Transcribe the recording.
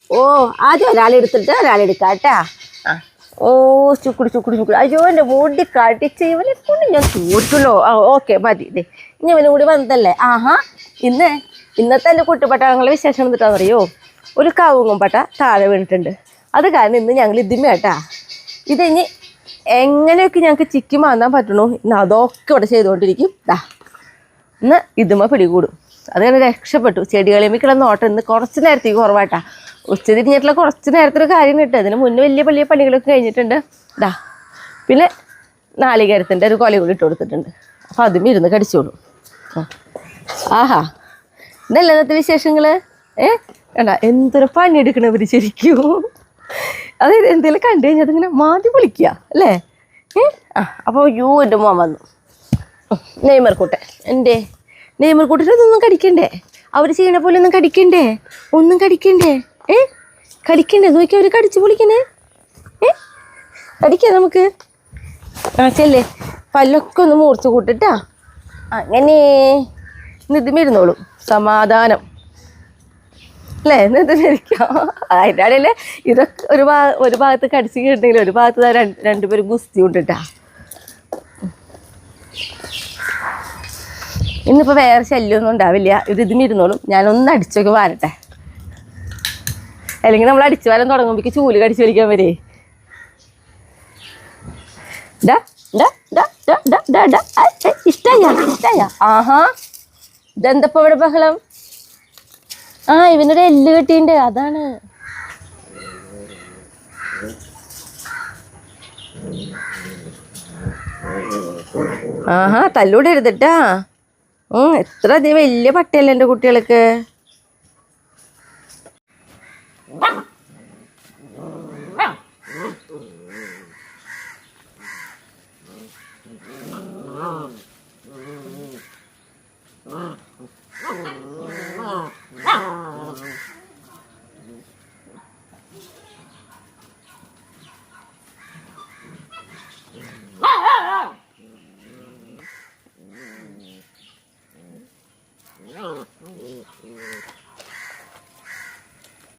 ഓ ആദ്യം ഒരാളെടുത്തിട്ട് ഒരാളെടുക്കാട്ടാ. ഓ ചുക്കുടി. അയ്യോ എൻ്റെ മുടി കടിച്ച് ഇവനെ കൊണ്ട് ഞാൻ ചൂടിക്കല്ലോ. ഓക്കെ മതി. ഇതേ ഇനി ഇവനും കൂടി വന്നതല്ലേ. ഇന്നത്തെ എൻ്റെ കുട്ടിപ്പട്ടങ്ങളെ വിശേഷം എന്നിട്ടാന്ന് അറിയോ, ഒരു കവുങ്ങും പട്ട താഴെ വീണിട്ടുണ്ട്. അത് കാരണം ഇന്ന് ഞങ്ങൾ ഇതിമേട്ടാ. ഇതിനി എങ്ങനെയൊക്കെ ഞങ്ങൾക്ക് ചിക്കി മാന്താൻ പറ്റണോ ഇന്ന് അതൊക്കെ ഇവിടെ ചെയ്തുകൊണ്ടിരിക്കും. ഇന്ന് ഇതുമ്മ പിടികൂടും. അത് കാരണം രക്ഷപ്പെട്ടു. ചെടികളിൽ കിടന്ന് ഓട്ടം ഇന്ന് കുറച്ച് നേരത്തേക്ക് കുറവാട്ടാ. ഉച്ചതിരിഞ്ഞിട്ടുള്ള കുറച്ച് നേരത്തൊരു കാര്യം കിട്ടും. അതിന് മുന്നേ വലിയ പണികളൊക്കെ കഴിഞ്ഞിട്ടുണ്ട്. പിന്നെ നാളികേരത്തിൻ്റെ ഒരു കൊല കൂടി ഇട്ട് കൊടുത്തിട്ടുണ്ട്. അപ്പം അതും ഇരുന്ന് കടിച്ചോളൂ. ആഹാ ഇതല്ല ഇന്നത്തെ വിശേഷങ്ങൾ. കണ്ട എന്തൊരു പണിയെടുക്കണവർ ശരിക്കും. അതായത് എന്തെങ്കിലും കണ്ടു കഴിഞ്ഞാൽ അതിങ്ങനെ മാറ്റി പൊളിക്കുക അല്ലേ. അപ്പോൾ എൻ്റെ മോൻ വന്നു. നെയ്മർക്കൂട്ടെ എൻ്റെ നെയ്മർക്കൂട്ടിനൊന്നും കടിക്കണ്ടേ? അവർ ചെയ്യണ പോലെ ഒന്നും കടിക്കണ്ടേ? കടിക്കണ്ടേ? നോക്കി അവർ കടിച്ചു പൊളിക്കണേ. കടിക്കാം നമുക്ക്. ചെല്ലേ പല്ലൊക്കെ ഒന്ന് മൂർച്ച കൂട്ടിട്ടാ. അങ്ങനെ നിതിമ ഇരുന്നോളൂ. സമാധാനം അല്ലേ? നിതിമിരിക്കാം. അതിൻ്റെ ഇടയിൽ ഇതൊക്കെ ഒരു ഭാഗത്ത് കടിച്ചു കിട്ടുന്നെങ്കിൽ ഒരു ഭാഗത്ത് രണ്ടുപേരും ഗുസ്തി കൊണ്ടിട്ടാ. ഇന്നിപ്പോൾ വേറെ ശല്യമൊന്നും ഉണ്ടാവില്ല. ഇതിമിരുന്നോളും. ഞാനൊന്ന് അടിച്ചൊക്കെ വാരട്ടെ. അല്ലെങ്കിൽ നമ്മൾ അടിച്ചു വാരാൻ തുടങ്ങുമ്പോഴേക്ക് ചൂല് കടിച്ചു വലിക്കാൻ വരേ. ഇഷ്ടായ. ആഹാ ഇതെന്തപ്പോ ഇവിടെ ബഹളം? ഇവനൊരു എല്ല് കെട്ടിണ്ട്. അതാണ്. ആഹാ തല്ലൂടെ എഴുതട്ടാ. എത്ര വലിയ പട്ടിയല്ലേ എൻ്റെ കുട്ടികൾക്ക്.